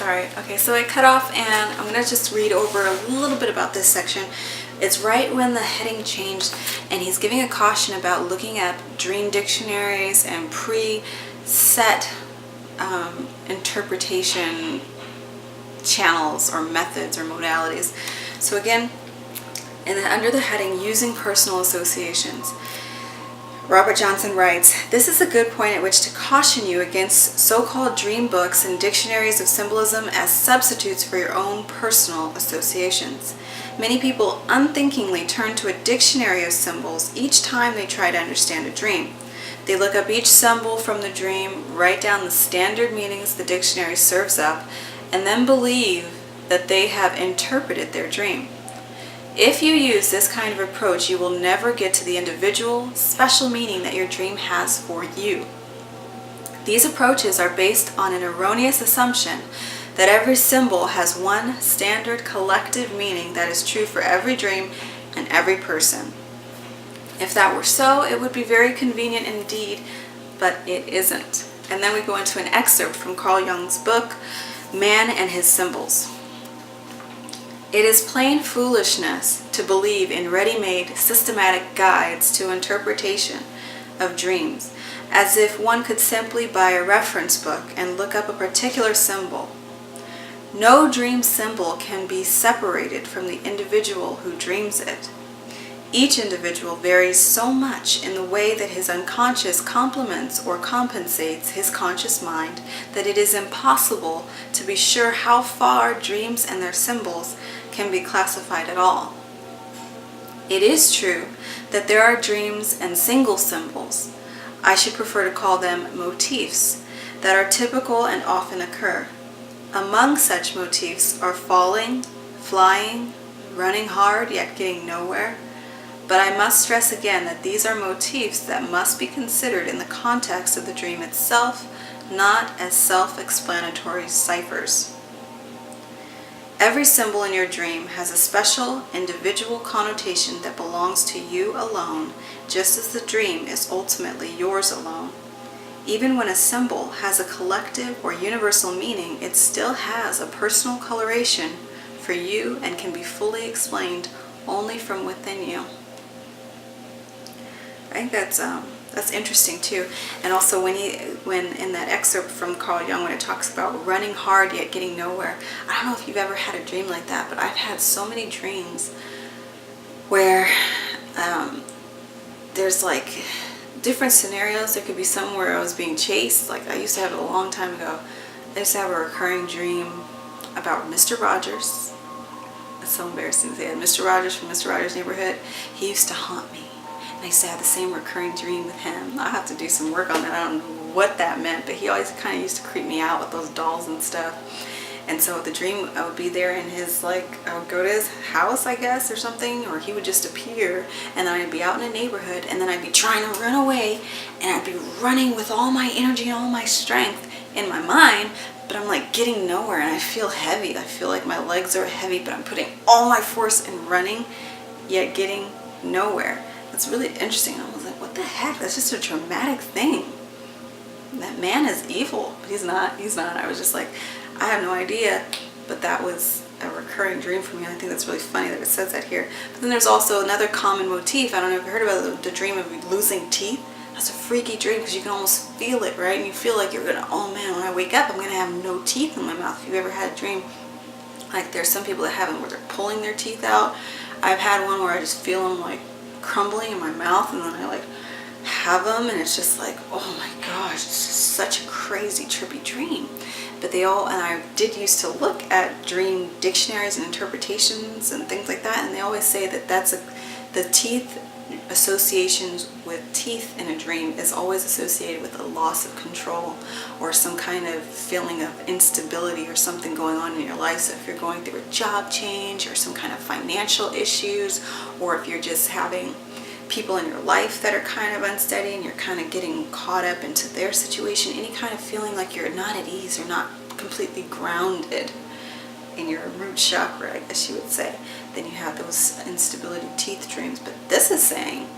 sorry. Okay, so I cut off and I'm going to just read over a little bit about this section. It's right when the heading changed, and he's giving a caution about looking at dream dictionaries and pre-set interpretation channels or methods or modalities. So again, and then under the heading, using personal associations, Robert Johnson writes, "This is a good point at which to caution you against so-called dream books and dictionaries of symbolism as substitutes for your own personal associations. Many people unthinkingly turn to a dictionary of symbols each time they try to understand a dream. They look up each symbol from the dream, write down the standard meanings the dictionary serves up, and then believe that they have interpreted their dream. If you use this kind of approach, you will never get to the individual, special meaning that your dream has for you. These approaches are based on an erroneous assumption that every symbol has one standard collective meaning that is true for every dream and every person. If that were so, it would be very convenient indeed, but it isn't." And then we go into an excerpt from Carl Jung's book, Man and His Symbols. "It is plain foolishness to believe in ready-made systematic guides to interpretation of dreams, as if one could simply buy a reference book and look up a particular symbol. No dream symbol can be separated from the individual who dreams it. Each individual varies so much in the way that his unconscious complements or compensates his conscious mind that it is impossible to be sure how far dreams and their symbols can be classified at all. It is true that there are dreams and single symbols, I should prefer to call them motifs, that are typical and often occur. Among such motifs are falling, flying, running hard yet getting nowhere. But I must stress again that these are motifs that must be considered in the context of the dream itself, not as self-explanatory ciphers. Every symbol in your dream has a special individual connotation that belongs to you alone, just as the dream is ultimately yours alone. Even when a symbol has a collective or universal meaning, it still has a personal coloration for you and can be fully explained only from within you." I think that's interesting too. And also when in that excerpt from Carl Jung, when it talks about running hard yet getting nowhere, I don't know if you've ever had a dream like that, but I've had so many dreams where there's like different scenarios. There could be some where I was being chased. Like I used to have it a long time ago. I used to have a recurring dream about Mr. Rogers. It's so embarrassing to say it. Mr. Rogers from Mr. Rogers' Neighborhood. He used to haunt me. I used to have the same recurring dream with him. I have to do some work on that. I don't know what that meant, but he always kind of used to creep me out with those dolls and stuff. And so the dream, I would be there in his, I would go to his house, I guess, or something, or he would just appear, and then I'd be out in a neighborhood, and then I'd be trying to run away, and I'd be running with all my energy and all my strength in my mind, but I'm like getting nowhere, and I feel heavy. I feel like my legs are heavy, but I'm putting all my force in running, yet getting nowhere. It's really interesting. I was like, what the heck? That's just a traumatic thing. That man is evil. But he's not. I was just like, I have no idea. But that was a recurring dream for me. I think that's really funny that it says that here. But then there's also another common motif. I don't know if you heard about the dream of losing teeth. That's a freaky dream because you can almost feel it, right? And you feel like you're going to, oh man, when I wake up, I'm going to have no teeth in my mouth. If you've ever had a dream, like there's some people that have them where they're pulling their teeth out. I've had one where I just feel them like crumbling in my mouth, and then I have them, and it's just like, oh my gosh, it's just such a crazy trippy dream. But and I did used to look at dream dictionaries and interpretations and things like that, and they always say that the teeth associations with teeth in a dream is always associated with a loss of control or some kind of feeling of instability or something going on in your life. So if you're going through a job change or some kind of financial issues, or if you're just having people in your life that are kind of unsteady and you're kind of getting caught up into their situation, any kind of feeling like you're not at ease or not completely grounded in your root chakra, I guess you would say, then you have those instability teeth dreams. But this is saying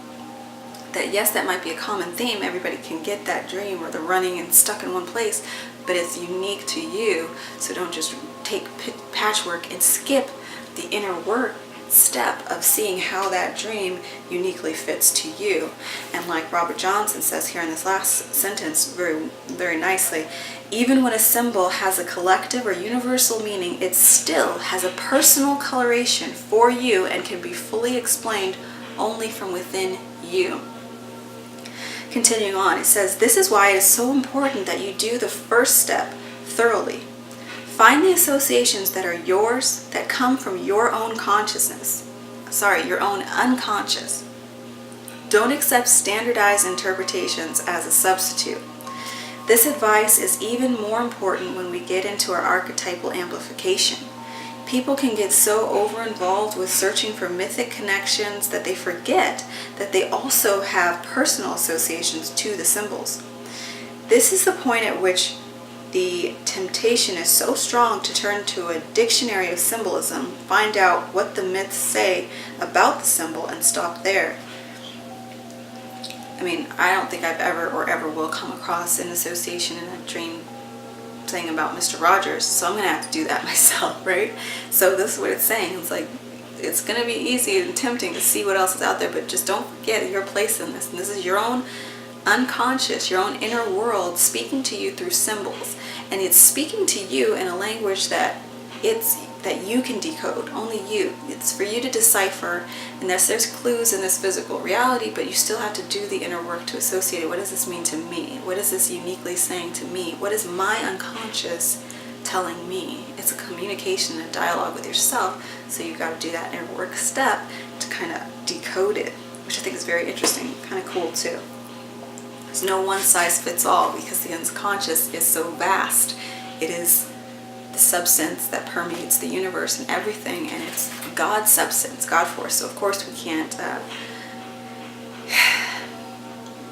that yes, that might be a common theme. Everybody can get that dream or the running and stuck in one place, but it's unique to you. So don't just take patchwork and skip the inner work step of seeing how that dream uniquely fits to you. And like Robert Johnson says here in this last sentence very, very nicely, even when a symbol has a collective or universal meaning, it still has a personal coloration for you and can be fully explained only from within you. Continuing on, it says, this is why it is so important that you do the first step thoroughly. Find the associations that are yours, that come from your own consciousness. Your own unconscious. Don't accept standardized interpretations as a substitute. This advice is even more important when we get into our archetypal amplification. People can get so over-involved with searching for mythic connections that they forget that they also have personal associations to the symbols. This is the point at which the temptation is so strong to turn to a dictionary of symbolism, find out what the myths say about the symbol, and stop there. I mean, I don't think I've ever or ever will come across an association in a dream saying about Mr. Rogers, so I'm going to have to do that myself, right? So this is what it's saying. It's like, it's going to be easy and tempting to see what else is out there, but just don't forget your place in this. And this is your own unconscious, your own inner world speaking to you through symbols. And it's speaking to you in a language that you can decode, only you. It's for you to decipher, and there's clues in this physical reality, but you still have to do the inner work to associate it. What does this mean to me? What is this uniquely saying to me? What is my unconscious telling me? It's a communication and a dialogue with yourself, so you've got to do that inner work step to kind of decode it, which I think is very interesting, kind of cool too. There's no one size fits all because the unconscious is so vast. It is the substance that permeates the universe and everything, and it's God's substance, God force. So of course we can't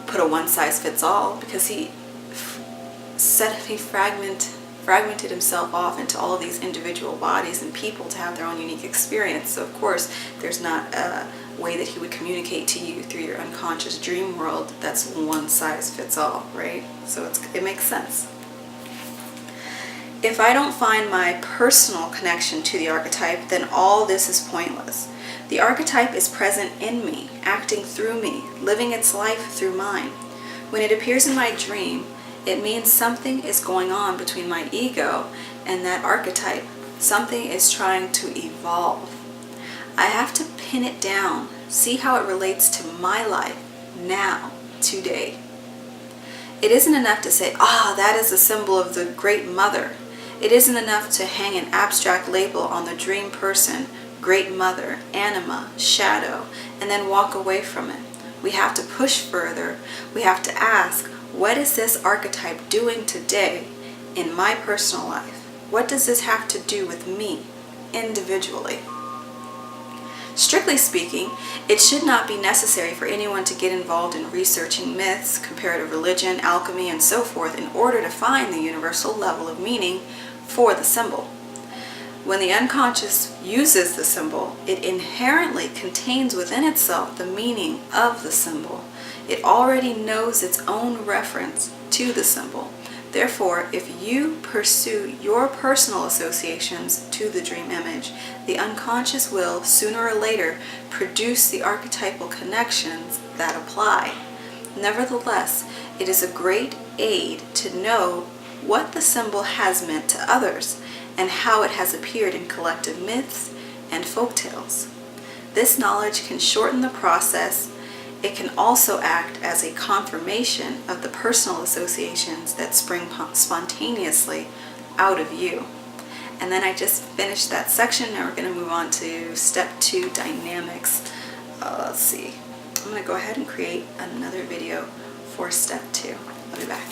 put a one size fits all, because he fragmented himself off into all of these individual bodies and people to have their own unique experience. So of course there's not a way that he would communicate to you through your unconscious dream world that's one size fits all, right? So it makes sense. If I don't find my personal connection to the archetype, then all this is pointless. The archetype is present in me, acting through me, living its life through mine. When it appears in my dream, it means something is going on between my ego and that archetype. Something is trying to evolve. I have to pin it down, see how it relates to my life, now, today. It isn't enough to say, that is a symbol of the Great Mother. It isn't enough to hang an abstract label on the dream person, Great Mother, Anima, Shadow, and then walk away from it. We have to push further. We have to ask, what is this archetype doing today in my personal life? What does this have to do with me, individually? Strictly speaking, it should not be necessary for anyone to get involved in researching myths, comparative religion, alchemy, and so forth in order to find the universal level of meaning for the symbol. When the unconscious uses the symbol, it inherently contains within itself the meaning of the symbol. It already knows its own reference to the symbol. Therefore, if you pursue your personal associations to the dream image, the unconscious will, sooner or later, produce the archetypal connections that apply. Nevertheless, it is a great aid to know what the symbol has meant to others and how it has appeared in collective myths and folktales. This knowledge can shorten the process. It can also act as a confirmation of the personal associations that spring spontaneously out of you. And then I just finished that section. Now we're going to move on to step 2, dynamics. Let's see. I'm going to go ahead and create another video for step 2. I'll be back.